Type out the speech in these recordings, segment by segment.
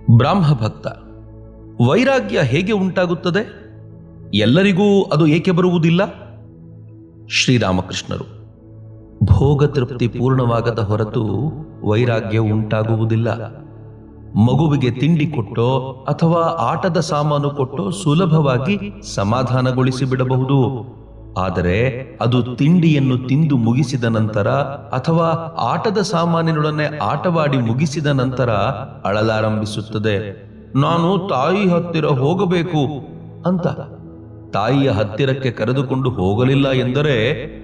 ಬ್ರಾಹ್ಮ ಭಕ್ತ. ವೈರಾಗ್ಯ ಹೇಗೆ ಉಂಟಾಗುತ್ತದೆ? ಎಲ್ಲರಿಗೂ ಅದು ಏಕೆ ಬರುವುದಿಲ್ಲ? ಶ್ರೀರಾಮಕೃಷ್ಣರು: ಭೋಗ ತೃಪ್ತಿ ಪೂರ್ಣವಾಗದ ಹೊರತು ವೈರಾಗ್ಯ ಉಂಟಾಗುವುದಿಲ್ಲ. ಮಗುವಿಗೆ ತಿಂಡಿ ಕೊಟ್ಟೋ ಅಥವಾ ಆಟದ ಸಾಮಾನು ಕೊಟ್ಟೋ ಸುಲಭವಾಗಿ ಸಮಾಧಾನಗೊಳಿಸಿ ಬಿಡಬಹುದು. ಆದರೆ ಅದು ತಿಂಡಿಯನ್ನು ತಿಂದು ಮುಗಿಸಿದ ನಂತರ ಅಥವಾ ಆಟದ ಸಾಮಾನಿನೊಡನೆ ಆಟವಾಡಿ ಮುಗಿಸಿದ ನಂತರ ಅಳಲಾರಂಭಿಸುತ್ತದೆ. ನಾನು ತಾಯಿ ಹತ್ತಿರ ಹೋಗಬೇಕು ಅಂತ. ತಾಯಿಯ ಹತ್ತಿರಕ್ಕೆ ಕರೆದುಕೊಂಡು ಹೋಗಲಿಲ್ಲ ಎಂದರೆ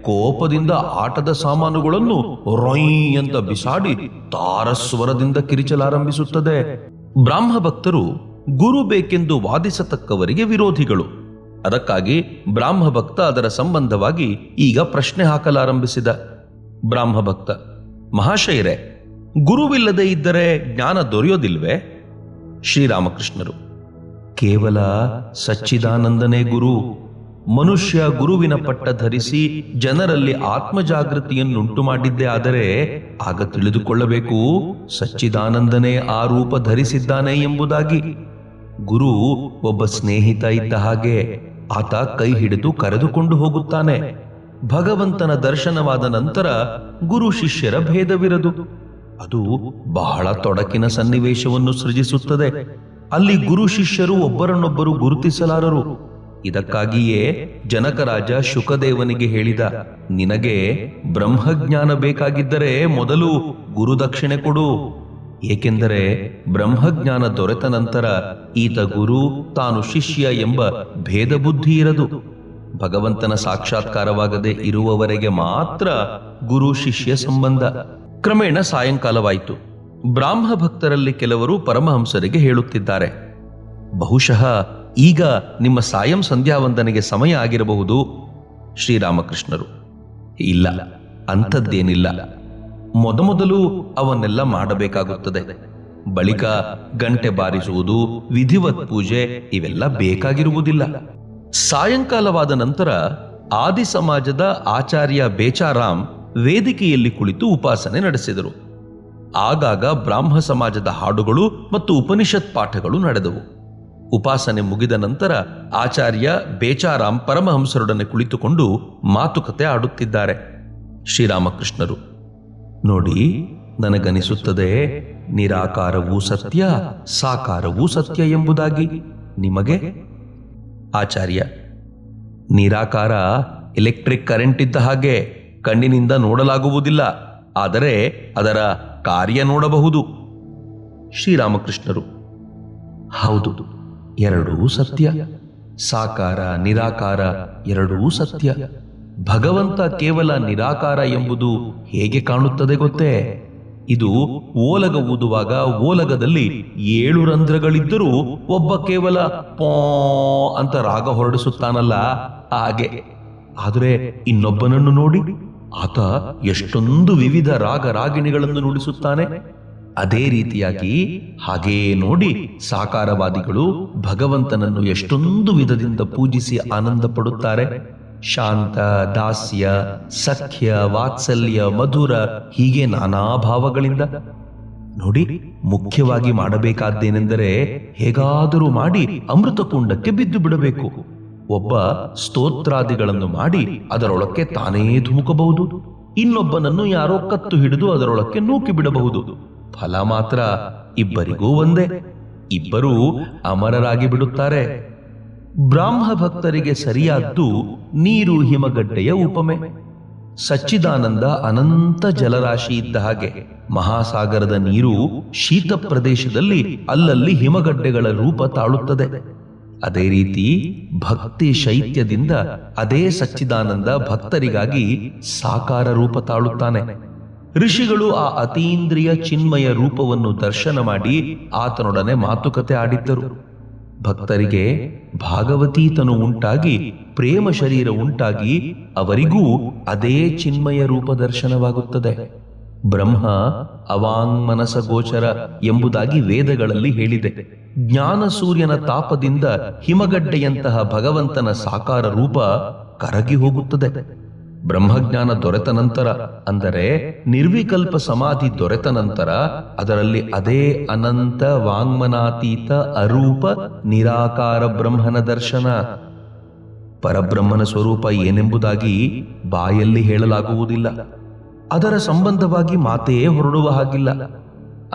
ಕೋಪದಿಂದ ಆಟದ ಸಾಮಾನುಗಳನ್ನು ರೊಯ್ ಅಂತ ಬಿಸಾಡಿ ತಾರಸ್ವರದಿಂದ ಕಿರಿಚಲಾರಂಭಿಸುತ್ತದೆ. ಬ್ರಾಹ್ಮ ಭಕ್ತರು ಗುರು ಬೇಕೆಂದು ವಾದಿಸತಕ್ಕವರಿಗೆ ವಿರೋಧಿಗಳು. ಅದಕ್ಕಾಗಿ ಬ್ರಾಹ್ಮ ಭಕ್ತ ಅದರ ಸಂಬಂಧವಾಗಿ ಈಗ ಪ್ರಶ್ನೆ ಹಾಕಲಾರಂಭಿಸಿದ. ಬ್ರಾಹ್ಮ ಭಕ್ತ: ಮಹಾಶಯರೇ, ಗುರುವಿಲ್ಲದೆ ಇದ್ದರೆ ಜ್ಞಾನ ದೊರೆಯೋದಿಲ್ವೇ? ಶ್ರೀರಾಮಕೃಷ್ಣರು: ಕೇವಲ ಸಚ್ಚಿದಾನಂದನೇ ಗುರು. ಮನುಷ್ಯ ಗುರುವಿನ ಪಟ್ಟ ಧರಿಸಿ ಜನರಲ್ಲಿ ಆತ್ಮಜಾಗೃತಿಯನ್ನುಂಟು ಮಾಡಿದ್ದೇ ಆದರೆ ಆಗ ತಿಳಿದುಕೊಳ್ಳಬೇಕು ಸಚ್ಚಿದಾನಂದನೇ ಆ ರೂಪ ಧರಿಸಿದ್ದಾನೆ ಎಂಬುದಾಗಿ. ಗುರು ಒಬ್ಬ ಸ್ನೇಹಿತ ಇದ್ದ ಹಾಗೆ. ಆತ ಕೈ ಹಿಡಿದು ಕರೆದುಕೊಂಡು ಹೋಗುತ್ತಾನೆ. ಭಗವಂತನ ದರ್ಶನವಾದ ನಂತರ ಗುರು ಶಿಷ್ಯರ ಭೇದವಿರದು. ಅದು ಬಹಳ ತೊಡಕಿನ ಸನ್ನಿವೇಶವನ್ನು ಸೃಜಿಸುತ್ತದೆ. ಅಲ್ಲಿ ಗುರು ಶಿಷ್ಯರು ಒಬ್ಬರನ್ನೊಬ್ಬರು ಗುರುತಿಸಲಾರರು. ಇದಕ್ಕಾಗಿಯೇ ಜನಕರಾಜ ಶುಕದೇವನಿಗೆ ಹೇಳಿದ, ನಿನಗೆ ಬ್ರಹ್ಮಜ್ಞಾನ ಬೇಕಾಗಿದ್ದರೆ ಮೊದಲು ಗುರುದಕ್ಷಿಣೆ ಕೊಡು. ಏಕೆಂದರೆ ಬ್ರಹ್ಮಜ್ಞಾನ ದೊರೆತ ನಂತರ ಈತ ಗುರು, ತಾನು ಶಿಷ್ಯ ಎಂಬ ಭೇದ ಬುದ್ಧಿ ಇರದು. ಭಗವಂತನ ಸಾಕ್ಷಾತ್ಕಾರವಾಗದೆ ಇರುವವರೆಗೆ ಮಾತ್ರ ಗುರು ಶಿಷ್ಯ ಸಂಬಂಧ. ಕ್ರಮೇಣ ಸಾಯಂಕಾಲವಾಯಿತು. ಬ್ರಾಹ್ಮ ಭಕ್ತರಲ್ಲಿ ಕೆಲವರು ಪರಮಹಂಸರಿಗೆ ಹೇಳುತ್ತಿದ್ದಾರೆ, ಬಹುಶಃ ಈಗ ನಿಮ್ಮ ಸಾಯಂ ಸಂಧ್ಯಾವಂದನೆಗೆ ಸಮಯ ಆಗಿರಬಹುದು. ಶ್ರೀರಾಮಕೃಷ್ಣರು: ಇಲ್ಲ, ಅಂಥದ್ದೇನಿಲ್ಲ. ಮೊದಮೊದಲು ಅವನ್ನೆಲ್ಲ ಮಾಡಬೇಕಾಗುತ್ತದೆ. ಬಳಿಕ ಗಂಟೆ ಬಾರಿಸುವುದು, ವಿಧಿವತ್ ಪೂಜೆ ಇವೆಲ್ಲ ಬೇಕಾಗಿರುವುದಿಲ್ಲ. ಸಾಯಂಕಾಲವಾದ ನಂತರ ಆದಿ ಸಮಾಜದ ಆಚಾರ್ಯ ಬೇಚಾರಾಮ್ ವೇದಿಕೆಯಲ್ಲಿ ಕುಳಿತು ಉಪಾಸನೆ ನಡೆಸಿದರು. ಆಗಾಗ ಬ್ರಾಹ್ಮ ಸಮಾಜದ ಹಾಡುಗಳು ಮತ್ತು ಉಪನಿಷತ್ ಪಾಠಗಳು ನಡೆದವು. ಉಪಾಸನೆ ಮುಗಿದ ನಂತರ ಆಚಾರ್ಯ ಬೇಚಾರಾಮ್ ಪರಮಹಂಸರೊಡನೆ ಕುಳಿತುಕೊಂಡು ಮಾತುಕತೆ ಆಡುತ್ತಿದ್ದಾರೆ. ಶ್ರೀರಾಮಕೃಷ್ಣರು: ನೋಡಿ, ನನಗನಿಸುತ್ತದೆ ನಿರಾಕಾರವೂ ಸತ್ಯ, ಸಾಕಾರವೂ ಸತ್ಯ ಎಂಬುದಾಗಿ. ನಿಮಗೆ? ಆಚಾರ್ಯ: ನಿರಾಕಾರ ಎಲೆಕ್ಟ್ರಿಕ್ ಕರೆಂಟ್ ಇದ್ದ ಹಾಗೆ, ಕಣ್ಣಿನಿಂದ ನೋಡಲಾಗುವುದಿಲ್ಲ, ಆದರೆ ಅದರ ಕಾರ್ಯ ನೋಡಬಹುದು. ಶ್ರೀರಾಮಕೃಷ್ಣರು: ಹೌದು, ಎರಡೂ ಸತ್ಯ. ಸಾಕಾರ ನಿರಾಕಾರ ಎರಡೂ ಸತ್ಯ. ಭಗವಂತ ಕೇವಲ ನಿರಾಕಾರ ಎಂಬುದು ಹೇಗೆ ಕಾಣುತ್ತದೆ ಗೊತ್ತೇ? ಇದು ಓಲಗ ಊದುವಾಗ ಓಲಗದಲ್ಲಿ 7 ರಂಧ್ರಗಳಿದ್ದರೂ ಒಬ್ಬ ಕೇವಲ ಪೋ ಅಂತ ರಾಗ ಹೊರಡಿಸುತ್ತಾನಲ್ಲ, ಹಾಗೆ. ಆದರೆ ಇನ್ನೊಬ್ಬನನ್ನು ನೋಡಿ, ಆತ ಎಷ್ಟೊಂದು ವಿವಿಧ ರಾಗ ರಾಗಿಣಿಗಳನ್ನು ನುಡಿಸುತ್ತಾನೆ. ಅದೇ ರೀತಿಯಾಗಿ ಹಾಗೇ ನೋಡಿ ಸಾಕಾರವಾದಿಗಳು ಭಗವಂತನನ್ನು ಎಷ್ಟೊಂದು ವಿಧದಿಂದ ಪೂಜಿಸಿ ಆನಂದ ಪಡುತ್ತಾರೆ. ಶಾಂತ, ದಾಸ್ಯ, ಸಖ್ಯ, ವಾತ್ಸಲ್ಯ, ಮಧುರ, ಹೀಗೆ ನಾನಾ ಭಾವಗಳಿಂದ. ನೋಡಿ, ಮುಖ್ಯವಾಗಿ ಮಾಡಬೇಕಾದ್ದೇನೆಂದರೆ ಹೇಗಾದರೂ ಮಾಡಿ ಅಮೃತಕುಂಡಕ್ಕೆ ಬಿದ್ದು ಬಿಡಬೇಕು. ಒಬ್ಬ ಸ್ತೋತ್ರಾದಿಗಳನ್ನು ಮಾಡಿ ಅದರೊಳಕ್ಕೆ ತಾನೇ ಧುಮುಕಬಹುದು. ಇನ್ನೊಬ್ಬನನ್ನು ಯಾರೋ ಕತ್ತು ಹಿಡಿದು ಅದರೊಳಕ್ಕೆ ನೂಕಿ ಬಿಡಬಹುದು. ಫಲ ಮಾತ್ರ ಇಬ್ಬರಿಗೂ ಒಂದೇ. ಇಬ್ಬರೂ ಅಮರರಾಗಿ ಬಿಡುತ್ತಾರೆ. ಬ್ರಾಹ್ಮ ಭಕ್ತರಿಗೆ ಸರಿಯಾದ್ದು ನೀರು ಹಿಮಗಡ್ಡೆಯ ಉಪಮೆ. ಸಚ್ಚಿದಾನಂದ ಅನಂತ ಜಲರಾಶಿ ಇದ್ದ ಹಾಗೆ. ಮಹಾಸಾಗರದ ನೀರು ಶೀತ ಪ್ರದೇಶದಲ್ಲಿ ಅಲ್ಲಲ್ಲಿ ಹಿಮಗಡ್ಡೆಗಳ ರೂಪ ತಾಳುತ್ತದೆ. ಅದೇ ರೀತಿ ಭಕ್ತಿ ಶೈತ್ಯದಿಂದ ಅದೇ ಸಚ್ಚಿದಾನಂದ ಭಕ್ತರಿಗಾಗಿ ಸಾಕಾರ ರೂಪ ತಾಳುತ್ತಾನೆ. ಋಷಿಗಳು ಆ ಅತೀಂದ್ರಿಯ ಚಿನ್ಮಯ ರೂಪವನ್ನು ದರ್ಶನ ಮಾಡಿ ಆತನೊಡನೆ ಮಾತುಕತೆ ಆಡಿದ್ದರು. ಭಕ್ತರಿಗೆ ಭಾಗವತೀತನು ಉಂಟಾಗಿ, ಪ್ರೇಮ ಶರೀರ ಉಂಟಾಗಿ ಅವರಿಗೂ ಅದೇ ಚಿನ್ಮಯ ರೂಪ ದರ್ಶನವಾಗುತ್ತದೆ. ಬ್ರಹ್ಮ ಅವಾಂಗ್ಮನಸ ಗೋಚರ ಎಂಬುದಾಗಿ ವೇದಗಳಲ್ಲಿ ಹೇಳಿದೆ. ಜ್ಞಾನ ಸೂರ್ಯನ ತಾಪದಿಂದ ಹಿಮಗಡ್ಡೆಯಂತಹ ಭಗವಂತನ ಸಾಕಾರ ರೂಪ ಕರಗಿ ಹೋಗುತ್ತದೆ. ಬ್ರಹ್ಮಜ್ಞಾನ ದೊರೆತ ನಂತರ, ಅಂದರೆ ನಿರ್ವಿಕಲ್ಪ ಸಮಾಧಿ ದೊರೆತ ನಂತರ, ಅದರಲ್ಲಿ ಅದೇ ಅನಂತ ವಾಂಗ್ಮನಾತೀತ ಅರೂಪ ನಿರಾಕಾರ ಬ್ರಹ್ಮನ ದರ್ಶನ. ಪರಬ್ರಹ್ಮನ ಸ್ವರೂಪ ಏನೆಂಬುದಾಗಿ ಬಾಯಲ್ಲಿ ಹೇಳಲಾಗುವುದಿಲ್ಲ. ಅದರ ಸಂಬಂಧವಾಗಿ ಮಾತೇ ಹೊರಡುವ ಹಾಗಿಲ್ಲ.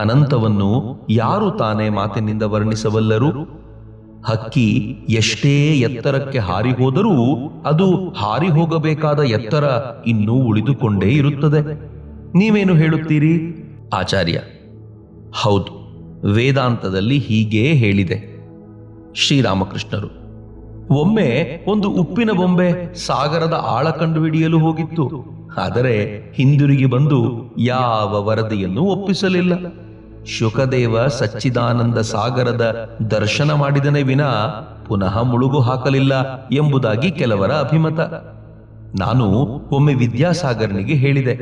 ಅನಂತವನ್ನು ಯಾರು ತಾನೇ ಮಾತಿನಿಂದ ವರ್ಣಿಸಬಲ್ಲರು? ಹಕ್ಕಿ ಎಷ್ಟೇ ಎತ್ತರಕ್ಕೆ ಹಾರಿ ಹೋದರೂ ಅದು ಹಾರಿ ಹೋಗಬೇಕಾದ ಎತ್ತರ ಇನ್ನೂ ಉಳಿದುಕೊಂಡೇ ಇರುತ್ತದೆ. ನೀವೇನು ಹೇಳುತ್ತೀರಿ? ಆಚಾರ್ಯ: ಹೌದು, ವೇದಾಂತದಲ್ಲಿ ಹೀಗೇ ಹೇಳಿದೆ. ಶ್ರೀರಾಮಕೃಷ್ಣರು: ಒಮ್ಮೆ ಒಂದು ಉಪ್ಪಿನ ಬೊಂಬೆ ಸಾಗರದ ಆಳ ಕಂಡುಹಿಡಿಯಲು ಹೋಗಿತ್ತು. ಆದರೆ ಹಿಂದಿರುಗಿ ಬಂದು ಯಾವ ವರದಿಯನ್ನು ಒಪ್ಪಿಸಲಿಲ್ಲ. ಶುಕದೇವ ಸಚ್ಚಿದಾನಂದ ಸಾಗರದ ದರ್ಶನ ಮಾಡಿದನೇ ವಿನಾ ಪುನಃ ಮುಳುಗು ಹಾಕಲಿಲ್ಲ ಎಂಬುದಾಗಿ ಕೆಲವರ ಅಭಿಮತ. ನಾನು ಒಮ್ಮೆ ವಿದ್ಯಾಸಾಗರನಿಗೆ ಹೇಳಿದೆ,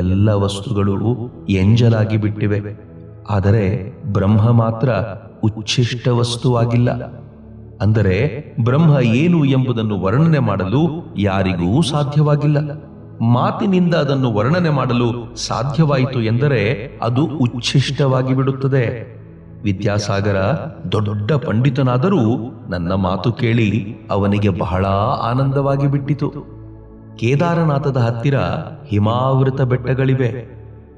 ಎಲ್ಲ ವಸ್ತುಗಳು ಎಂಜಲಾಗಿ ಬಿಟ್ಟಿವೆ, ಆದರೆ ಬ್ರಹ್ಮ ಮಾತ್ರ ಉಚ್ಛಿಷ್ಟ ವಸ್ತುವಾಗಿಲ್ಲ. ಅಂದರೆ ಬ್ರಹ್ಮ ಏನು ಎಂಬುದನ್ನು ವರ್ಣನೆ ಮಾಡಲು ಯಾರಿಗೂ ಸಾಧ್ಯವಾಗಿಲ್ಲ. ಮಾತಿನಿಂದ ಅದನ್ನು ವರ್ಣನೆ ಮಾಡಲು ಸಾಧ್ಯವಾಯಿತು ಎಂದರೆ ಅದು ಉಚ್ಛಿಷ್ಟವಾಗಿ ಬಿಡುತ್ತದೆ. ವಿದ್ಯಾಸಾಗರ ದೊಡ್ಡ ಪಂಡಿತನಾದರೂ ನನ್ನ ಮಾತು ಕೇಳಿ ಅವನಿಗೆ ಬಹಳ ಆನಂದವಾಗಿ ಬಿಟ್ಟಿತು. ಕೇದಾರನಾಥದ ಹತ್ತಿರ ಹಿಮಾವೃತ ಬೆಟ್ಟಗಳಿವೆ.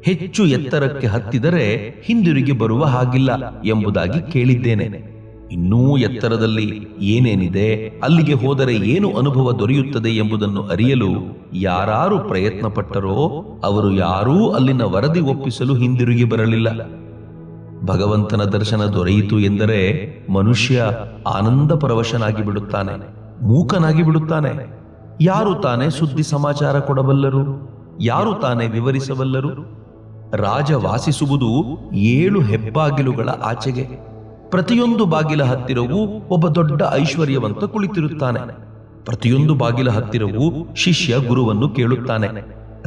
ಹೆಚ್ಚು ಎತ್ತರಕ್ಕೆ ಹತ್ತಿದರೆ ಹಿಂದಿರುಗಿ ಬರುವ ಹಾಗಿಲ್ಲ ಎಂಬುದಾಗಿ ಕೇಳಿದ್ದೇನೆ. ಇನ್ನೂ ಎತ್ತರದಲ್ಲಿ ಏನೇನಿದೆ, ಅಲ್ಲಿಗೆ ಹೋದರೆ ಏನು ಅನುಭವ ದೊರೆಯುತ್ತದೆ ಎಂಬುದನ್ನು ಅರಿಯಲು ಯಾರು ಪ್ರಯತ್ನ ಪಟ್ಟರೋ ಅವರು ಯಾರೂ ಅಲ್ಲಿನ ವರದಿ ಒಪ್ಪಿಸಲು ಹಿಂದಿರುಗಿ ಬರಲಿಲ್ಲ. ಭಗವಂತನ ದರ್ಶನ ದೊರೆಯಿತು ಎಂದರೆ ಮನುಷ್ಯ ಆನಂದ ಪರವಶನಾಗಿ ಬಿಡುತ್ತಾನೆ, ಮೂಕನಾಗಿ ಬಿಡುತ್ತಾನೆ. ಯಾರು ತಾನೇ ಸುದ್ದಿ ಸಮಾಚಾರ ಕೊಡಬಲ್ಲರು? ಯಾರು ತಾನೇ ವಿವರಿಸಬಲ್ಲರು? ರಾಜ ವಾಸಿಸುವುದು 7 ಹೆಬ್ಬಾಗಿಲುಗಳ ಆಚೆಗೆ. ಪ್ರತಿಯೊಂದು ಬಾಗಿಲ ಹತ್ತಿರವೂ ಒಬ್ಬ ದೊಡ್ಡ ಐಶ್ವರ್ಯವಂತ ಕುಳಿತಿರುತ್ತಾನೆ. ಪ್ರತಿಯೊಂದು ಬಾಗಿಲ ಹತ್ತಿರವೂ ಶಿಷ್ಯ ಗುರುವನ್ನು ಕೇಳುತ್ತಾನೆ,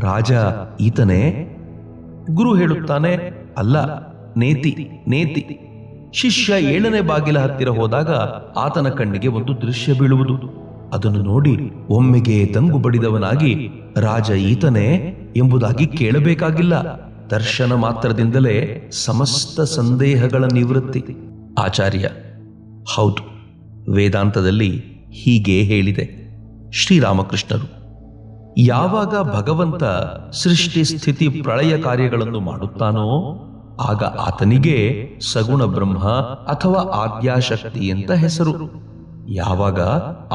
ರಾಜ ಈತನೇ? ಗುರು ಹೇಳುತ್ತಾನೆ, ಅಲ್ಲ, ನೇತಿ ನೇತಿ. ಶಿಷ್ಯ 7ನೇ ಬಾಗಿಲ ಹತ್ತಿರ ಹೋದಾಗ ಆತನ ಕಣ್ಣಿಗೆ ಒಂದು ದೃಶ್ಯ ಬೀಳುವುದು. ಅದನ್ನು ನೋಡಿ ಒಮ್ಮೆಗೆ ದಂಗು ಬಡಿದವನಾಗಿ, ರಾಜ ಈತನೇ ಎಂಬುದಾಗಿ ಕೇಳಬೇಕಾಗಿಲ್ಲ. ದರ್ಶನ ಮಾತ್ರದಿಂದಲೇ ಸಮಸ್ತ ಸಂದೇಹಗಳ ನಿವೃತ್ತಿ. ಆಚಾರ್ಯ: ಹೌದು, ವೇದಾಂತದಲ್ಲಿ ಹೀಗೆ ಹೇಳಿದೆ. ಶ್ರೀರಾಮಕೃಷ್ಣರು: ಯಾವಾಗ ಭಗವಂತ ಸೃಷ್ಟಿ ಸ್ಥಿತಿ ಪ್ರಳಯ ಕಾರ್ಯಗಳನ್ನು ಮಾಡುತ್ತಾನೋ ಆಗ ಆತನಿಗೆ ಸಗುಣ ಬ್ರಹ್ಮ ಅಥವಾ ಆದ್ಯಾಶಕ್ತಿ ಅಂತ ಹೆಸರು. ಯಾವಾಗ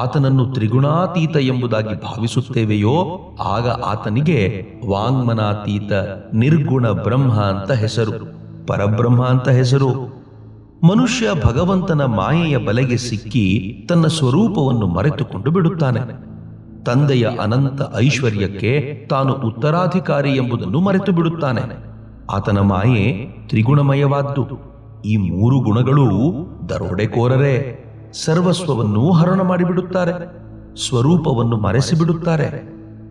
ಆತನನ್ನು ತ್ರಿಗುಣಾತೀತ ಎಂಬುದಾಗಿ ಭಾವಿಸುತ್ತೇವೆಯೋ ಆಗ ಆತನಿಗೆ ವಾಂಗ್ಮನಾತೀತ ನಿರ್ಗುಣ ಬ್ರಹ್ಮ ಅಂತ ಹೆಸರು, ಪರಬ್ರಹ್ಮ ಅಂತ ಹೆಸರು. ಮನುಷ್ಯ ಭಗವಂತನ ಮಾಯೆಯ ಬಲೆಗೆ ಸಿಕ್ಕಿ ತನ್ನ ಸ್ವರೂಪವನ್ನು ಮರೆತುಕೊಂಡು ಬಿಡುತ್ತಾನೆ. ತಂದೆಯ ಅನಂತ ಐಶ್ವರ್ಯಕ್ಕೆ ತಾನು ಉತ್ತರಾಧಿಕಾರಿ ಎಂಬುದನ್ನು ಮರೆತು ಬಿಡುತ್ತಾನೆ. ಆತನ ಮಾಯೆ ತ್ರಿಗುಣಮಯವಾದ್ದು. ಈ 3 ಗುಣಗಳು ದರೋಡೆಕೋರರೇ. ಸರ್ವಸ್ವವನ್ನು ಹರಣ ಮಾಡಿಬಿಡುತ್ತಾರೆ, ಸ್ವರೂಪವನ್ನು ಮರೆಸಿಬಿಡುತ್ತಾರೆ.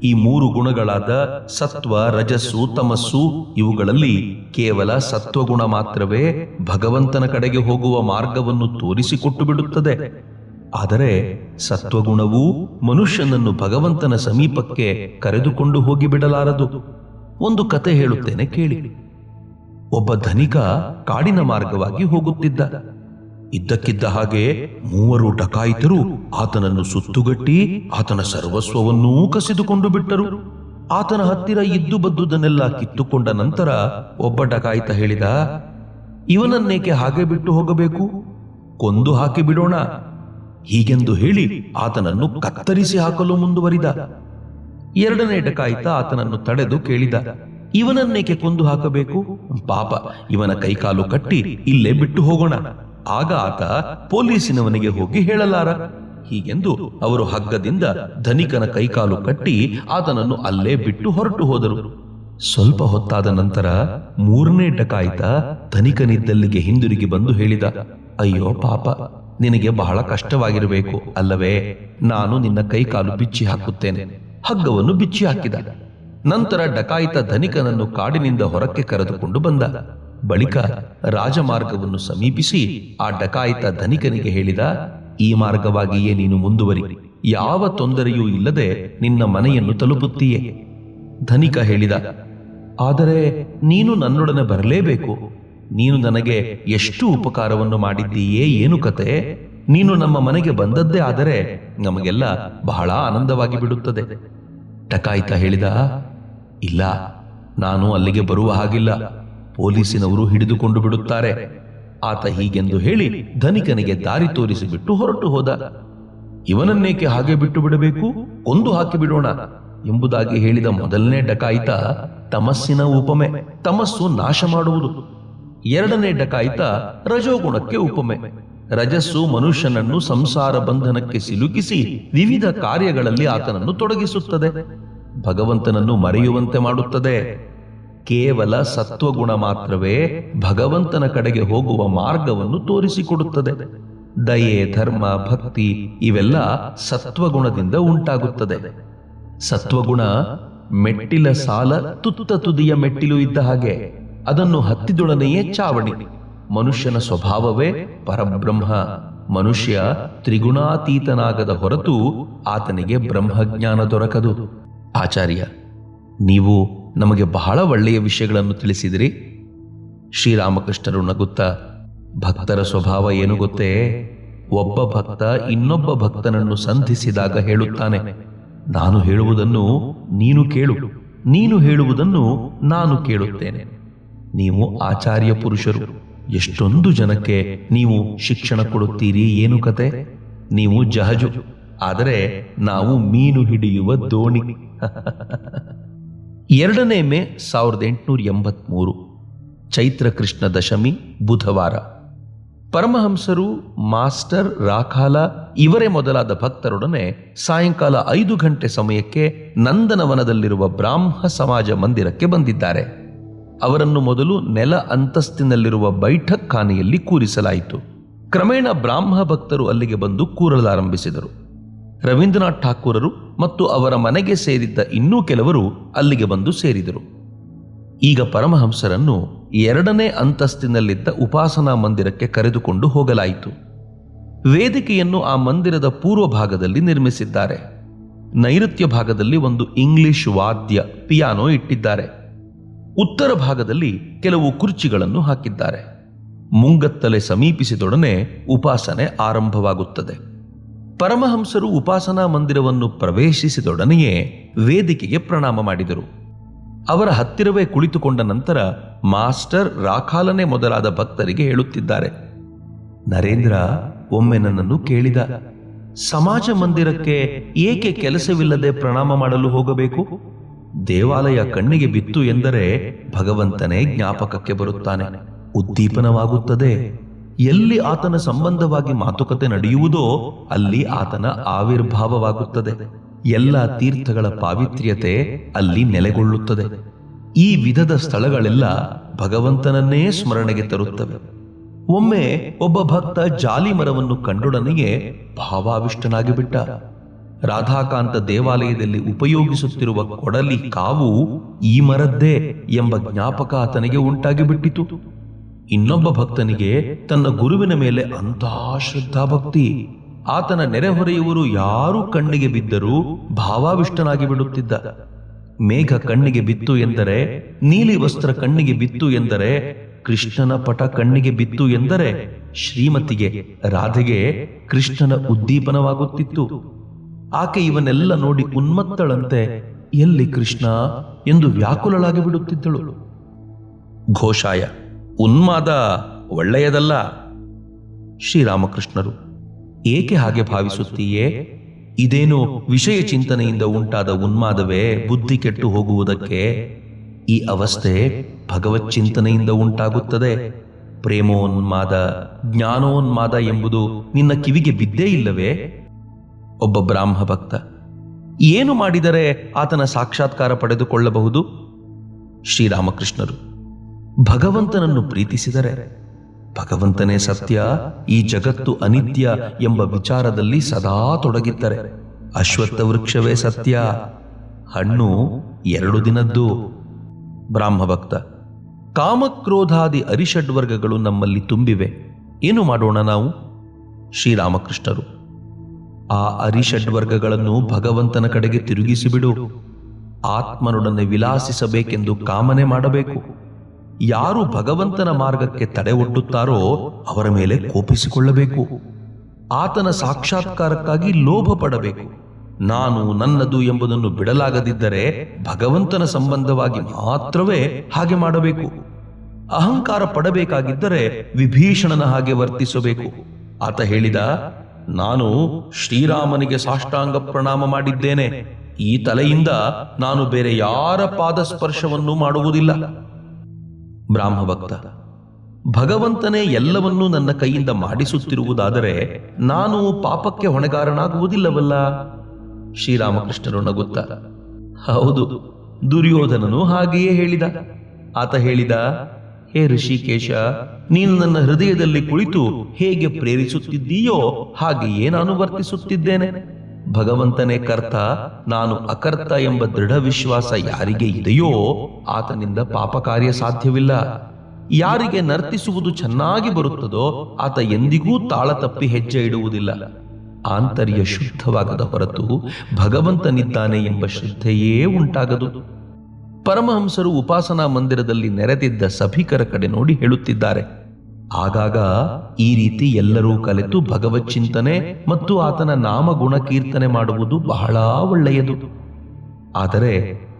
ಈ 3 ಗುಣಗಳಾದ ಸತ್ವ, ರಜಸ್ಸು, ತಮಸ್ಸು, ಇವುಗಳಲ್ಲಿ ಕೇವಲ ಸತ್ವಗುಣ ಮಾತ್ರವೇ ಭಗವಂತನ ಕಡೆಗೆ ಹೋಗುವ ಮಾರ್ಗವನ್ನು ತೋರಿಸಿಕೊಟ್ಟು ಬಿಡುತ್ತದೆ. ಆದರೆ ಸತ್ವಗುಣವು ಮನುಷ್ಯನನ್ನು ಭಗವಂತನ ಸಮೀಪಕ್ಕೆ ಕರೆದುಕೊಂಡು ಹೋಗಿ ಬಿಡಲಾರದು. ಒಂದು ಕತೆ ಹೇಳುತ್ತೇನೆ ಕೇಳಿ. ಒಬ್ಬ ಧನಿಕ ಕಾಡಿನ ಮಾರ್ಗವಾಗಿ ಹೋಗುತ್ತಿದ್ದ. ಇದ್ದಕ್ಕಿದ್ದ ಹಾಗೆ 3 ಡಕಾಯಿತರು ಆತನನ್ನು ಸುತ್ತುಗಟ್ಟಿ ಆತನ ಸರ್ವಸ್ವವನ್ನೂ ಕಸಿದುಕೊಂಡು ಬಿಟ್ಟರು. ಆತನ ಹತ್ತಿರ ಇದ್ದು ಬದ್ದುದನ್ನೆಲ್ಲ ಕಿತ್ತುಕೊಂಡ ನಂತರ ಒಬ್ಬ ಡಕಾಯಿತ ಹೇಳಿದ, ಇವನನ್ನೇಕೆ ಹಾಗೆ ಬಿಟ್ಟು ಹೋಗಬೇಕು? ಕೊಂದು ಹಾಕಿ ಬಿಡೋಣ. ಹೀಗೆಂದು ಹೇಳಿ ಆತನನ್ನು ಕತ್ತರಿಸಿ ಹಾಕಲು ಮುಂದುವರಿದ. 2ನೇ ಡಕಾಯಿತ ಆತನನ್ನು ತಡೆದು ಕೇಳಿದ, ಇವನನ್ನೇಕೆ ಕೊಂದು ಹಾಕಬೇಕು? ಪಾಪ, ಇವನ ಕೈಕಾಲು ಕಟ್ಟಿ ಇಲ್ಲೇ ಬಿಟ್ಟು ಹೋಗೋಣ. ಆಗ ಆತ ಪೊಲೀಸಿನವನಿಗೆ ಹೋಗಿ ಹೇಳಲಾರ. ಹೀಗೆಂದು ಅವರು ಹಗ್ಗದಿಂದ ಧನಿಕನ ಕೈಕಾಲು ಕಟ್ಟಿ ಆತನನ್ನು ಅಲ್ಲೇ ಬಿಟ್ಟು ಹೊರಟು ಹೋದರು. ಸ್ವಲ್ಪ ಹೊತ್ತಾದ ನಂತರ 3ನೇ ಡಕಾಯಿತ ಧನಿಕನಿದ್ದಲ್ಲಿಗೆ ಹಿಂದಿರುಗಿ ಬಂದು ಹೇಳಿದ, ಅಯ್ಯೋ ಪಾಪ, ನಿನಗೆ ಬಹಳ ಕಷ್ಟವಾಗಿರಬೇಕು ಅಲ್ಲವೇ? ನಾನು ನಿನ್ನ ಕೈಕಾಲು ಬಿಚ್ಚಿ ಹಾಕುತ್ತೇನೆ. ಹಗ್ಗವನ್ನು ಬಿಚ್ಚಿ ಹಾಕಿದ. ನಂತರ ಡಕಾಯಿತ ಧನಿಕನನ್ನು ಕಾಡಿನಿಂದ ಹೊರಕ್ಕೆ ಕರೆದುಕೊಂಡು ಬಂದ. ಬಳಿಕ ರಾಜಮಾರ್ಗವನ್ನು ಸಮೀಪಿಸಿ ಆ ಡಕಾಯಿತ ಧನಿಕನಿಗೆ ಹೇಳಿದ, ಈ ಮಾರ್ಗವಾಗಿಯೇ ನೀನು ಮುಂದುವರಿ. ಯಾವ ತೊಂದರೆಯೂ ಇಲ್ಲದೆ ನಿನ್ನ ಮನೆಯನ್ನು ತಲುಪುತ್ತೀಯೆ. ಧನಿಕ ಹೇಳಿದ, ಆದರೆ ನೀನು ನನ್ನೊಡನೆ ಬರಲೇಬೇಕು. ನೀನು ನನಗೆ ಎಷ್ಟು ಉಪಕಾರವನ್ನು ಮಾಡಿದ್ದೀಯೇ, ಏನು ಕತೆ? ನೀನು ನಮ್ಮ ಮನೆಗೆ ಬಂದದ್ದೇ ಆದರೆ ನಮಗೆಲ್ಲ ಬಹಳ ಆನಂದವಾಗಿ ಬಿಡುತ್ತದೆ. ಡಕಾಯಿತ ಹೇಳಿದ, ಇಲ್ಲ, ನಾನು ಅಲ್ಲಿಗೆ ಬರುವ ಹಾಗಿಲ್ಲ, ಪೊಲೀಸಿನವರು ಹಿಡಿದುಕೊಂಡು ಬಿಡುತ್ತಾರೆ. ಆತ ಹೀಗೆಂದು ಹೇಳಿ ಧನಿಕನಿಗೆ ದಾರಿ ತೋರಿಸಿಬಿಟ್ಟು ಹೊರಟು ಹೋದ. ಇವನನ್ನೇಕೆ ಹಾಗೆ ಬಿಟ್ಟು ಬಿಡಬೇಕು, ಕೊಂದು ಹಾಕಿ ಬಿಡೋಣ ಎಂಬುದಾಗಿ ಹೇಳಿದ ಮೊದಲನೇ ಡಕಾಯಿತ ತಮಸ್ಸಿನ ಉಪಮೆ, ತಮಸ್ಸು ನಾಶ ಮಾಡುವುದು. ಎರಡನೇ ಡಕಾಯಿತ ರಜೋಗುಣಕ್ಕೆ ಉಪಮೆ. ರಜಸ್ಸು ಮನುಷ್ಯನನ್ನು ಸಂಸಾರ ಬಂಧನಕ್ಕೆ ಸಿಲುಕಿಸಿ ವಿವಿಧ ಕಾರ್ಯಗಳಲ್ಲಿ ಆತನನ್ನು ತೊಡಗಿಸುತ್ತದೆ, ಭಗವಂತನನ್ನು ಮರೆಯುವಂತೆ ಮಾಡುತ್ತದೆ. ಕೇವಲ ಸತ್ವಗುಣ ಮಾತ್ರವೇ ಭಗವಂತನ ಕಡೆಗೆ ಹೋಗುವ ಮಾರ್ಗವನ್ನು ತೋರಿಸಿಕೊಡುತ್ತದೆ. ದಯೆ, ಧರ್ಮ, ಭಕ್ತಿ ಇವೆಲ್ಲ ಸತ್ವಗುಣದಿಂದ ಉಂಟಾಗುತ್ತದೆ. ಸತ್ವಗುಣ ಮೆಟ್ಟಿಲ ಸಾಲ ತುತ್ತ ತುದಿಯ ಮೆಟ್ಟಿಲು ಇದ್ದ ಹಾಗೆ, ಅದನ್ನು ಹತ್ತಿದೊಡನೆಯೇ ಚಾವಣಿ. ಮನುಷ್ಯನ ಸ್ವಭಾವವೇ ಪರಬ್ರಹ್ಮ. ಮನುಷ್ಯ ತ್ರಿಗುಣಾತೀತನಾಗದ ಹೊರತು ಆತನಿಗೆ ಬ್ರಹ್ಮಜ್ಞಾನ ದೊರಕದು. ಆಚಾರ್ಯ, ನೀವು ನಮಗೆ ಬಹಳ ಒಳ್ಳೆಯ ವಿಷಯಗಳನ್ನು ತಿಳಿಸಿದಿರಿ. ಶ್ರೀರಾಮಕೃಷ್ಣರು ನಗುತ್ತಾ, ಭಕ್ತರ ಸ್ವಭಾವ ಏನು ಗೊತ್ತೇ? ಒಬ್ಬ ಭಕ್ತ ಇನ್ನೊಬ್ಬ ಭಕ್ತನನ್ನು ಸಂಧಿಸಿದಾಗ ಹೇಳುತ್ತಾನೆ, ನಾನು ಹೇಳುವುದನ್ನು ನೀನು ಕೇಳು, ನೀನು ಹೇಳುವುದನ್ನು ನಾನು ಕೇಳುತ್ತೇನೆ. ನೀವು ಆಚಾರ್ಯ ಪುರುಷರು, ಎಷ್ಟೊಂದು ಜನಕ್ಕೆ ನೀವು ಶಿಕ್ಷಣ ಕೊಡುತ್ತೀರಿ, ಏನು ಕತೆ? ನೀವು ಜಹಜು, ಆದರೆ ನಾವು ಮೀನು ಹಿಡಿಯುವ ದೋಣಿ. 2 ಮೇ 1883 ಚೈತ್ರ ಕೃಷ್ಣ ದಶಮಿ, ಬುಧವಾರ. ಪರಮಹಂಸರು, ಮಾಸ್ಟರ್ ರಾಖಾಲ ಇವರೇ ಮೊದಲಾದ ಭಕ್ತರೊಡನೆ ಸಾಯಂಕಾಲ 5 ಗಂಟೆ ಸಮಯಕ್ಕೆ ನಂದನವನದಲ್ಲಿರುವ ಬ್ರಾಹ್ಮ ಸಮಾಜ ಮಂದಿರಕ್ಕೆ ಬಂದಿದ್ದಾರೆ. ಅವರನ್ನು ಮೊದಲು ನೆಲ ಅಂತಸ್ತಿನಲ್ಲಿರುವ ಬೈಠಕ್ ಖಾನೆಯಲ್ಲಿ ಕೂರಿಸಲಾಯಿತು. ಕ್ರಮೇಣ ಬ್ರಾಹ್ಮ ಭಕ್ತರು ಅಲ್ಲಿಗೆ ಬಂದು ಕೂರಲಾರಂಭಿಸಿದರು. ರವೀಂದ್ರನಾಥ್ ಠಾಕೂರರು ಮತ್ತು ಅವರ ಮನೆಗೆ ಸೇರಿದ್ದ ಇನ್ನೂ ಕೆಲವರು ಅಲ್ಲಿಗೆ ಬಂದು ಸೇರಿದರು. ಈಗ ಪರಮಹಂಸರನ್ನು 2ನೇ ಅಂತಸ್ತಿನಲ್ಲಿದ್ದ ಉಪಾಸನಾ ಮಂದಿರಕ್ಕೆ ಕರೆದುಕೊಂಡು ಹೋಗಲಾಯಿತು. ವೇದಿಕೆಯನ್ನು ಆ ಮಂದಿರದ ಪೂರ್ವ ಭಾಗದಲ್ಲಿ ನಿರ್ಮಿಸಿದ್ದಾರೆ. ನೈಋತ್ಯ ಭಾಗದಲ್ಲಿ ಒಂದು ಇಂಗ್ಲಿಷ್ ವಾದ್ಯ ಪಿಯಾನೋ ಇಟ್ಟಿದ್ದಾರೆ. ಉತ್ತರ ಭಾಗದಲ್ಲಿ ಕೆಲವು ಕುರ್ಚಿಗಳನ್ನು ಹಾಕಿದ್ದಾರೆ. ಮುಂಗತ್ತಲೆ ಸಮೀಪಿಸಿದೊಡನೆ ಉಪಾಸನೆ ಆರಂಭವಾಗುತ್ತದೆ. ಪರಮಹಂಸರು ಉಪಾಸನಾ ಮಂದಿರವನ್ನು ಪ್ರವೇಶಿಸಿದೊಡನೆಯೇ ವೇದಿಕೆಗೆ ಪ್ರಣಾಮ ಮಾಡಿದರು. ಅವರ ಹತ್ತಿರವೇ ಕುಳಿತುಕೊಂಡ ನಂತರ ಮಾಸ್ಟರ್ ರಾಖಾಲನೆ ಮೊದಲಾದ ಭಕ್ತರಿಗೆ ಹೇಳುತ್ತಿದ್ದಾರೆ, ನರೇಂದ್ರ ಒಮ್ಮೆ ನನ್ನನ್ನು ಕೇಳಿದ, ಸಮಾಜ ಮಂದಿರಕ್ಕೆ ಏಕೆ ಕೆಲಸವಿಲ್ಲದೆ ಪ್ರಣಾಮ ಮಾಡಲು ಹೋಗಬೇಕು? ದೇವಾಲಯ ಕಣ್ಣಿಗೆ ಬಿತ್ತು ಎಂದರೆ ಭಗವಂತನೇ ಜ್ಞಾಪಕಕ್ಕೆ ಬರುತ್ತಾನೆ, ಉದ್ದೀಪನವಾಗುತ್ತದೆ. ಎಲ್ಲಿ ಆತನ ಸಂಬಂಧವಾಗಿ ಮಾತುಕತೆ ನಡೆಯುವುದೋ ಅಲ್ಲಿ ಆತನ ಆವಿರ್ಭಾವವಾಗುತ್ತದೆ. ಎಲ್ಲ ತೀರ್ಥಗಳ ಪಾವಿತ್ರ್ಯತೆ ಅಲ್ಲಿ ನೆಲೆಗೊಳ್ಳುತ್ತದೆ. ಈ ವಿಧದ ಸ್ಥಳಗಳೆಲ್ಲ ಭಗವಂತನನ್ನೇ ಸ್ಮರಣೆಗೆ ತರುತ್ತವೆ. ಒಮ್ಮೆ ಒಬ್ಬ ಭಕ್ತ ಜಾಲಿ ಮರವನ್ನು ಕಂಡೊಡನೆಯೇ ಭಾವಾವಿಷ್ಟನಾಗಿ ಬಿಟ್ಟ. ರಾಧಾಕಾಂತ ದೇವಾಲಯದಲ್ಲಿ ಉಪಯೋಗಿಸುತ್ತಿರುವ ಕೊಡಲಿ ಕಾವು ಈ ಮರದ್ದೇ ಎಂಬ ಜ್ಞಾಪಕ ಆತನಿಗೆ ಉಂಟಾಗಿಬಿಟ್ಟಿತು. ಇನ್ನೊಬ್ಬ ಭಕ್ತನಿಗೆ ತನ್ನ ಗುರುವಿನ ಮೇಲೆ ಅಂತಹ ಶ್ರದ್ಧಾಭಕ್ತಿ. ಆತನ ನೆರೆಹೊರೆಯವರು ಯಾರು ಕಣ್ಣಿಗೆ ಬಿದ್ದರೂ ಭಾವಾವಿಷ್ಟನಾಗಿ ಬಿಡುತ್ತಿದ್ದ. ಮೇಘ ಕಣ್ಣಿಗೆ ಬಿತ್ತು ಎಂದರೆ, ನೀಲಿ ವಸ್ತ್ರ ಕಣ್ಣಿಗೆ ಬಿತ್ತು ಎಂದರೆ, ಕೃಷ್ಣನ ಪಟ ಕಣ್ಣಿಗೆ ಬಿತ್ತು ಎಂದರೆ ಶ್ರೀಮತಿಗೆ ರಾಧೆಗೆ ಕೃಷ್ಣನ ಉದ್ದೀಪನವಾಗುತ್ತಿತ್ತು. ಆಕೆ ಇವನ್ನೆಲ್ಲ ನೋಡಿ ಉನ್ಮತ್ತಳಂತೆ, ಎಲ್ಲಿ ಕೃಷ್ಣ ಎಂದು ವ್ಯಾಕುಲಳಾಗಿ ಬಿಡುತ್ತಿದ್ದಳು. ಘೋಷಾಯ, ಉನ್ಮಾದ ಒಳ್ಳೆಯದಲ್ಲ. ಶ್ರೀರಾಮಕೃಷ್ಣರು, ಏಕೆ ಹಾಗೆ ಭಾವಿಸುತ್ತೀಯೇ? ಇದೇನು ವಿಷಯ ಚಿಂತನೆಯಿಂದ ಉಂಟಾದ ಉನ್ಮಾದವೇ ಬುದ್ಧಿ ಕೆಟ್ಟು ಹೋಗುವುದಕ್ಕೆ? ಈ ಅವಸ್ಥೆ ಭಗವತ್ ಚಿಂತನೆಯಿಂದ ಉಂಟಾಗುತ್ತದೆ. ಪ್ರೇಮೋನ್ಮಾದ, ಜ್ಞಾನೋನ್ಮಾದ ಎಂಬುದು ನಿನ್ನ ಕಿವಿಗೆ ಬಿದ್ದೇ ಇಲ್ಲವೇ? ಒಬ್ಬ ಬ್ರಾಹ್ಮ ಭಕ್ತ, ಏನು ಮಾಡಿದರೆ ಆತನ ಸಾಕ್ಷಾತ್ಕಾರ ಪಡೆದುಕೊಳ್ಳಬಹುದು? ಶ್ರೀರಾಮಕೃಷ್ಣರು, ಭಗವಂತನನ್ನು ಪ್ರೀತಿಸಿದರೆ. ಭಗವಂತನೇ ಸತ್ಯ, ಈ ಜಗತ್ತು ಅನಿತ್ಯ ಎಂಬ ವಿಚಾರದಲ್ಲಿ ಸದಾ ತೊಡಗಿದ್ದರೆ. ಅಶ್ವತ್ಥ ವೃಕ್ಷವೇ ಸತ್ಯ, ಹಣ್ಣು 2 ದಿನದ್ದು. ಬ್ರಾಹ್ಮಭಕ್ತ, ಕಾಮಕ್ರೋಧಾದಿ ಅರಿಷಡ್ವರ್ಗಗಳು ನಮ್ಮಲ್ಲಿ ತುಂಬಿವೆ, ಏನು ಮಾಡೋಣ ನಾವು? ಶ್ರೀರಾಮಕೃಷ್ಣರು, ಆ ಅರಿಷಡ್ವರ್ಗಗಳನ್ನು ಭಗವಂತನ ಕಡೆಗೆ ತಿರುಗಿಸಿಬಿಡು. ಆತ್ಮನೊಡನೆ ವಿಲಾಸಿಸಬೇಕೆಂದು ಕಾಮನೆ ಮಾಡಬೇಕು. ಯಾರು ಭಗವಂತನ ಮಾರ್ಗಕ್ಕೆ ತಡೆ ಒಡ್ಡುತ್ತಾರೋ ಅವರ ಮೇಲೆ ಕೋಪಿಸಿಕೊಳ್ಳಬೇಕು. ಆತನ ಸಾಕ್ಷಾತ್ಕಾರಕ್ಕಾಗಿ ಲೋಭ ಪಡಬೇಕು. ನಾನು ನನ್ನದು ಎಂಬುದನ್ನು ಬಿಡಲಾಗದಿದ್ದರೆ ಭಗವಂತನ ಸಂಬಂಧವಾಗಿ ಮಾತ್ರವೇ ಹಾಗೆ ಮಾಡಬೇಕು. ಅಹಂಕಾರ ಪಡಬೇಕಾಗಿದ್ದರೆ ವಿಭೀಷಣನ ಹಾಗೆ ವರ್ತಿಸಬೇಕು. ಆತ ಹೇಳಿದ, ನಾನು ಶ್ರೀರಾಮನಿಗೆ ಸಾಷ್ಟಾಂಗ ಪ್ರಣಾಮ ಮಾಡಿದ್ದೇನೆ. ಈ ತಲೆಯಿಂದ ನಾನು ಬೇರೆ ಯಾರ ಪಾದಸ್ಪರ್ಶವನ್ನು ಮಾಡುವುದಿಲ್ಲ. ಬ್ರಾಹ್ಮಭಕ್ತ: ಭಗವಂತನೇ ಎಲ್ಲವನ್ನೂ ನನ್ನ ಕೈಯಿಂದ ಮಾಡಿಸುತ್ತಿರುವುದಾದರೆ ನಾನು ಪಾಪಕ್ಕೆ ಹೊಣೆಗಾರನಾಗುವುದಿಲ್ಲವಲ್ಲ? ಶ್ರೀರಾಮಕೃಷ್ಣರು ನಗುತ್ತಾ, ಹೌದು, ದುರ್ಯೋಧನನು ಹಾಗೆಯೇ ಹೇಳಿದ. ಆತ ಹೇಳಿದ, ಹೇ ಋಷಿಕೇಶ, ನೀನು ನನ್ನ ಹೃದಯದಲ್ಲಿ ಕುಳಿತು ಹೇಗೆ ಪ್ರೇರಿಸುತ್ತಿದ್ದೀಯೋ ಹಾಗೆಯೇ ನಾನು ವರ್ತಿಸುತ್ತಿದ್ದೇನೆ. ಭಗವಂತನೇ ಕರ್ತ, ನಾನು ಅಕರ್ತ ಎಂಬ ದೃಢ ವಿಶ್ವಾಸ ಯಾರಿಗೆ ಇದೆಯೋ ಆತನಿಂದ ಪಾಪ ಕಾರ್ಯ ಸಾಧ್ಯವಿಲ್ಲ. ಯಾರಿಗೆ ನರ್ತಿಸುವುದು ಚೆನ್ನಾಗಿ ಬರುತ್ತದೋ ಆತ ಎಂದಿಗೂ ತಾಳ ತಪ್ಪಿ ಹೆಜ್ಜೆ ಇಡುವುದಿಲ್ಲ. ಆಂತರ್ಯ ಶುದ್ಧವಾಗದ ಹೊರತು ಭಗವಂತನಿದ್ದಾನೆ ಎಂಬ ಶ್ರದ್ಧೆಯೇ ಉಂಟಾಗದು. ಪರಮಹಂಸರು ಉಪಾಸನಾ ಮಂದಿರದಲ್ಲಿ ನೆರೆದಿದ್ದ ಸಭಿಕರ ಕಡೆ ನೋಡಿ ಹೇಳುತ್ತಿದ್ದಾರೆ, ಆಗಾಗ ಈ ರೀತಿ ಎಲ್ಲರೂ ಕಲೆತು ಭಗವತ್ ಚಿಂತನೆ ಮತ್ತು ಆತನ ನಾಮಗುಣ ಕೀರ್ತನೆ ಮಾಡುವುದು ಬಹಳ ಒಳ್ಳೆಯದು. ಆದರೆ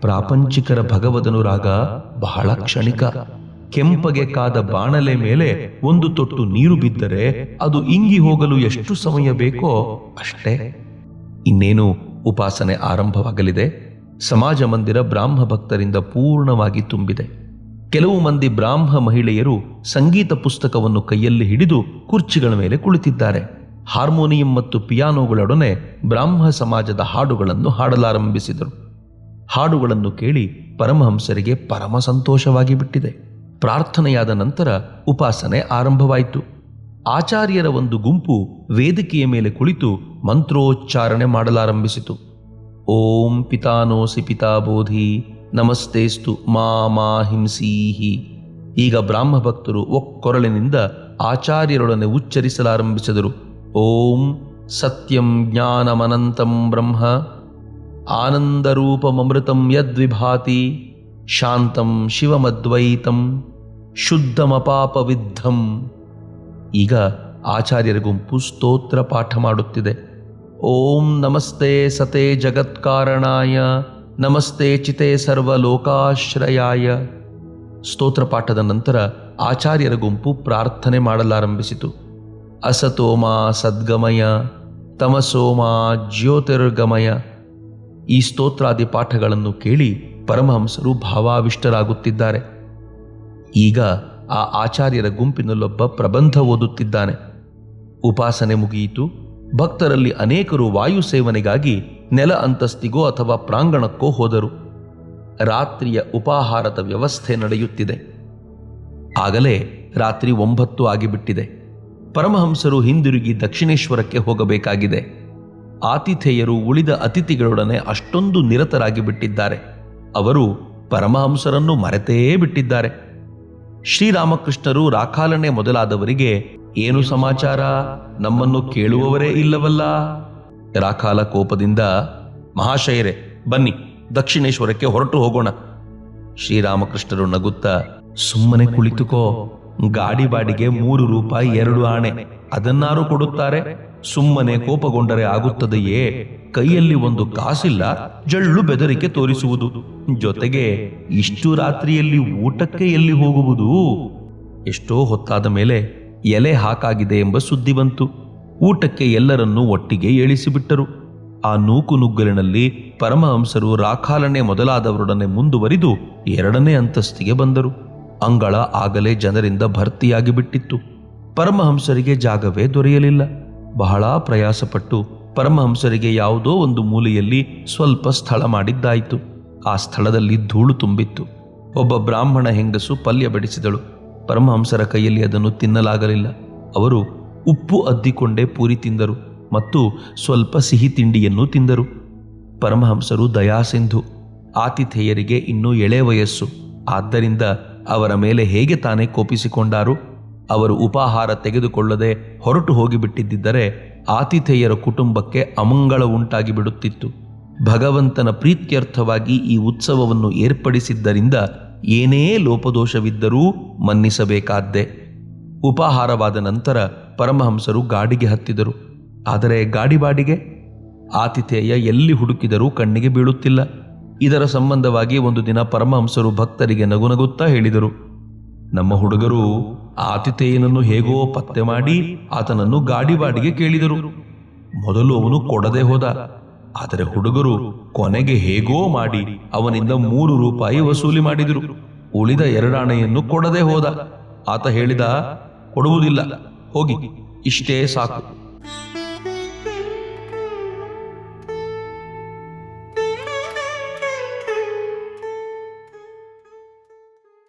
ಪ್ರಾಪಂಚಿಕರ ಭಗವದನುರಾಗ ಬಹಳ ಕ್ಷಣಿಕ. ಕೆಂಪಗೆ ಕಾದ ಬಾಣಲೆ ಮೇಲೆ ಒಂದು ತೊಟ್ಟು ನೀರು ಬಿದ್ದರೆ ಅದು ಇಂಗಿ ಹೋಗಲು ಎಷ್ಟು ಸಮಯ ಬೇಕೋ ಅಷ್ಟೇ. ಇನ್ನೇನು ಉಪಾಸನೆ ಆರಂಭವಾಗಲಿದೆ. ಸಮಾಜ ಮಂದಿರ ಬ್ರಾಹ್ಮ ಭಕ್ತರಿಂದ ಪೂರ್ಣವಾಗಿ ತುಂಬಿದೆ. ಕೆಲವು ಮಂದಿ ಬ್ರಾಹ್ಮ ಮಹಿಳೆಯರು ಸಂಗೀತ ಪುಸ್ತಕವನ್ನು ಕೈಯಲ್ಲಿ ಹಿಡಿದು ಕುರ್ಚಿಗಳ ಮೇಲೆ ಕುಳಿತಿದ್ದಾರೆ. ಹಾರ್ಮೋನಿಯಂ ಮತ್ತು ಪಿಯಾನೋಗಳೊಡನೆ ಬ್ರಾಹ್ಮ ಸಮಾಜದ ಹಾಡುಗಳನ್ನು ಹಾಡಲಾರಂಭಿಸಿದರು. ಹಾಡುಗಳನ್ನು ಕೇಳಿ ಪರಮಹಂಸರಿಗೆ ಪರಮ ಸಂತೋಷವಾಗಿ ಬಿಟ್ಟಿದೆ. ಪ್ರಾರ್ಥನೆಯಾದ ನಂತರ ಉಪಾಸನೆ ಆರಂಭವಾಯಿತು. ಆಚಾರ್ಯರ ಒಂದು ಗುಂಪು ವೇದಿಕೆಯ ಮೇಲೆ ಕುಳಿತು ಮಂತ್ರೋಚ್ಚಾರಣೆ ಮಾಡಲಾರಂಭಿಸಿತು. ಓಂ ಪಿತಾನೋಸಿ ಪಿತಾಬೋಧಿ ನಮಸ್ತೇಸ್ತು ಮಾ ಹಿಂಸೀಹಿ. ಈಗ ಬ್ರಾಹ್ಮ ಭಕ್ತರು ಒಕ್ಕೊರಳಿನಿಂದ ಆಚಾರ್ಯರೊಡನೆ ಉಚ್ಚರಿಸಲಾರಂಭಿಸಿದರು. ಓಂ ಸತ್ಯಂ ಜ್ಞಾನಮನಂತಂ ಬ್ರಹ್ಮ ಆನಂದರೂಪಮೃತಂ ಯದ್ವಿಭಾತಿ ಶಾಂತಂ ಶಿವಮದ್ವೈತಂ ಶುದ್ಧಮಪಾಪವಿದ್ಧಂ. ಈಗ ಆಚಾರ್ಯರ ಗುಂಪು ಸ್ತೋತ್ರ ಪಾಠ ಮಾಡುತ್ತಿದೆ. ಓಂ ನಮಸ್ತೆ ಸತೆ ಜಗತ್ಕಾರಣಾಯ ನಮಸ್ತೆ ಚಿತೆ ಸರ್ವಲೋಕಾಶ್ರಯಾಯ. ಸ್ತೋತ್ರ ಪಾಠದ ನಂತರ ಆಚಾರ್ಯರ ಗುಂಪು ಪ್ರಾರ್ಥನೆ ಮಾಡಲಾರಂಭಿಸಿತು. ಅಸತೋಮ ಸದ್ಗಮಯ ತಮಸೋಮ ಜ್ಯೋತಿರ್ಗಮಯ. ಈ ಸ್ತೋತ್ರಾದಿ ಪಾಠಗಳನ್ನು ಕೇಳಿ ಪರಮಹಂಸರು ಭಾವಾವಿಷ್ಟರಾಗುತ್ತಿದ್ದಾರೆ. ಈಗ ಆ ಆಚಾರ್ಯರ ಗುಂಪಿನಲ್ಲೊಬ್ಬ ಪ್ರಬಂಧ ಓದುತ್ತಿದ್ದಾನೆ. ಉಪಾಸನೆ ಮುಗಿಯಿತು. ಭಕ್ತರಲ್ಲಿ ಅನೇಕರು ವಾಯು ಸೇವನೆಗಾಗಿ ನೆಲ ಅಂತಸ್ತಿಗೋ ಅಥವಾ ಪ್ರಾಂಗಣಕ್ಕೋ ಹೋದರು. ರಾತ್ರಿಯ ಉಪಾಹಾರದ ವ್ಯವಸ್ಥೆ ನಡೆಯುತ್ತಿದೆ. ಆಗಲೇ ರಾತ್ರಿ 9 ಆಗಿಬಿಟ್ಟಿದೆ. ಪರಮಹಂಸರು ಹಿಂದಿರುಗಿ ದಕ್ಷಿಣೇಶ್ವರಕ್ಕೆ ಹೋಗಬೇಕಾಗಿದೆ. ಆತಿಥೇಯರು ಉಳಿದ ಅತಿಥಿಗಳೊಡನೆ ಅಷ್ಟೊಂದು ನಿರತರಾಗಿ ಬಿಟ್ಟಿದ್ದಾರೆ. ಅವರು ಪರಮಹಂಸರನ್ನು ಮರೆತೇ ಬಿಟ್ಟಿದ್ದಾರೆ. ಶ್ರೀರಾಮಕೃಷ್ಣರು, ರಾಖಾಲನೆ ಮೊದಲಾದವರಿಗೆ ಏನು ಸಮಾಚಾರ, ನಮ್ಮನ್ನು ಕೇಳುವವರೇ ಇಲ್ಲವಲ್ಲ? ರಾಖಾಲ ಕೋಪದಿಂದ, ಮಹಾಶಯರೇ ಬನ್ನಿ, ದಕ್ಷಿಣೇಶ್ವರಕ್ಕೆ ಹೊರಟು ಹೋಗೋಣ. ಶ್ರೀರಾಮಕೃಷ್ಣರು ನಗುತ್ತಾ, ಸುಮ್ಮನೆ ಕುಳಿತುಕೋ, ಗಾಡಿ ಬಾಡಿಗೆ 3 ರೂಪಾಯಿ 2 ಆಣೆ, ಅದನ್ನಾರು ಕೊಡುತ್ತಾರೆ. ಸುಮ್ಮನೆ ಕೋಪಗೊಂಡರೆ ಆಗುತ್ತದೆಯೇ? ಕೈಯಲ್ಲಿ ಒಂದು ಕಾಸಿಲ್ಲ, ಜಳ್ಳು ಬೆದರಿಕೆ ತೋರಿಸುವುದು. ಜೊತೆಗೆ ಇಷ್ಟು ರಾತ್ರಿಯಲ್ಲಿ ಊಟಕ್ಕೆ ಎಲ್ಲಿ ಹೋಗುವುದು? ಎಷ್ಟೋ ಹೊತ್ತಾದ ಮೇಲೆ ಎಲೆ ಹಾಕಾಗಿದೆ ಎಂಬ ಸುದ್ದಿ ಬಂತು. ಊಟಕ್ಕೆ ಎಲ್ಲರನ್ನೂ ಒಟ್ಟಿಗೆ ಏಳಿಸಿಬಿಟ್ಟರು. ಆ ನೂಕುನುಗ್ಗಲಿನಲ್ಲಿ ಪರಮಹಂಸರು ರಾಖಾಲನೆ ಮೊದಲಾದವರೊಡನೆ ಮುಂದುವರಿದು 2ನೇ ಅಂತಸ್ತಿಗೆ ಬಂದರು. ಅಂಗಳ ಆಗಲೇ ಜನರಿಂದ ಭರ್ತಿಯಾಗಿ ಬಿಟ್ಟಿತ್ತು. ಪರಮಹಂಸರಿಗೆ ಜಾಗವೇ ದೊರೆಯಲಿಲ್ಲ. ಬಹಳ ಪ್ರಯಾಸಪಟ್ಟು ಪರಮಹಂಸರಿಗೆ ಯಾವುದೋ ಒಂದು ಮೂಲೆಯಲ್ಲಿ ಸ್ವಲ್ಪ ಸ್ಥಳ ಮಾಡಿದ್ದಾಯಿತು. ಆ ಸ್ಥಳದಲ್ಲಿ ಧೂಳು ತುಂಬಿತ್ತು. ಒಬ್ಬ ಬ್ರಾಹ್ಮಣ ಹೆಂಗಸು ಪಲ್ಯ ಬಡಿಸಿದಳು. ಪರಮಹಂಸರ ಕೈಯಲ್ಲಿ ಅದನ್ನು ತಿನ್ನಲಾಗಲಿಲ್ಲ. ಅವರು ಉಪ್ಪು ಅದ್ದಿಕೊಂಡೇ ಪೂರಿ ತಿಂದರು ಮತ್ತು ಸ್ವಲ್ಪ ಸಿಹಿ ತಿಂಡಿಯನ್ನು ತಿಂದರು. ಪರಮಹಂಸರು ದಯಾಸಿಂಧು. ಆತಿಥೇಯರಿಗೆ ಇನ್ನೂ ಎಳೆ ವಯಸ್ಸು. ಆದ್ದರಿಂದ ಅವರ ಮೇಲೆ ಹೇಗೆ ತಾನೇ ಕೋಪಿಸಿಕೊಂಡಾರು? ಅವರು ಉಪಾಹಾರ ತೆಗೆದುಕೊಳ್ಳದೆ ಹೊರಟು ಹೋಗಿಬಿಟ್ಟಿದ್ದರೆ ಆತಿಥೇಯರ ಕುಟುಂಬಕ್ಕೆ ಅಮಂಗಳ ಉಂಟಾಗಿ ಬಿಡುತ್ತಿತ್ತು. ಭಗವಂತನ ಪ್ರೀತ್ಯರ್ಥವಾಗಿ ಈ ಉತ್ಸವವನ್ನು ಏರ್ಪಡಿಸಿದ್ದರಿಂದ ಏನೇ ಲೋಪದೋಷವಿದ್ದರೂ ಮನ್ನಿಸಬೇಕಾದ್ದೇ. ಉಪಾಹಾರವಾದ ನಂತರ ಪರಮಹಂಸರು ಗಾಡಿಗೆ ಹತ್ತಿದರು. ಆದರೆ ಗಾಡಿ ಬಾಡಿಗೆ ಆತಿಥೇಯ ಎಲ್ಲಿ ಹುಡುಕಿದರೂ ಕಣ್ಣಿಗೆ ಬೀಳುತ್ತಿಲ್ಲ. ಇದರ ಸಂಬಂಧವಾಗಿ ಒಂದು ದಿನ ಪರಮಹಂಸರು ಭಕ್ತರಿಗೆ ನಗುನಗುತ್ತಾ ಹೇಳಿದರು, ನಮ್ಮ ಹುಡುಗರು ಆತಿಥೇಯನನ್ನು ಹೇಗೋ ಪತ್ತೆ ಮಾಡಿ ಆತನನ್ನು ಗಾಡಿ ಬಾಡಿಗೆ ಕೇಳಿದರು. ಮೊದಲು ಅವನು ಕೊಡದೆ ಹೋದ. ಆದರೆ ಹುಡುಗರು ಕೊನೆಗೆ ಹೇಗೋ ಮಾಡಿ ಅವನಿಂದ 3 ರೂಪಾಯಿ ವಸೂಲಿ ಮಾಡಿದರು. ಉಳಿದ 2 ಆಣೆಯನ್ನು ಕೊಡದೆ ಹೋದ. ಆತ ಹೇಳಿದ, ಕೊಡುವುದಿಲ್ಲ, ಹೋಗಿ, ಇಷ್ಟೇ ಸಾಕು.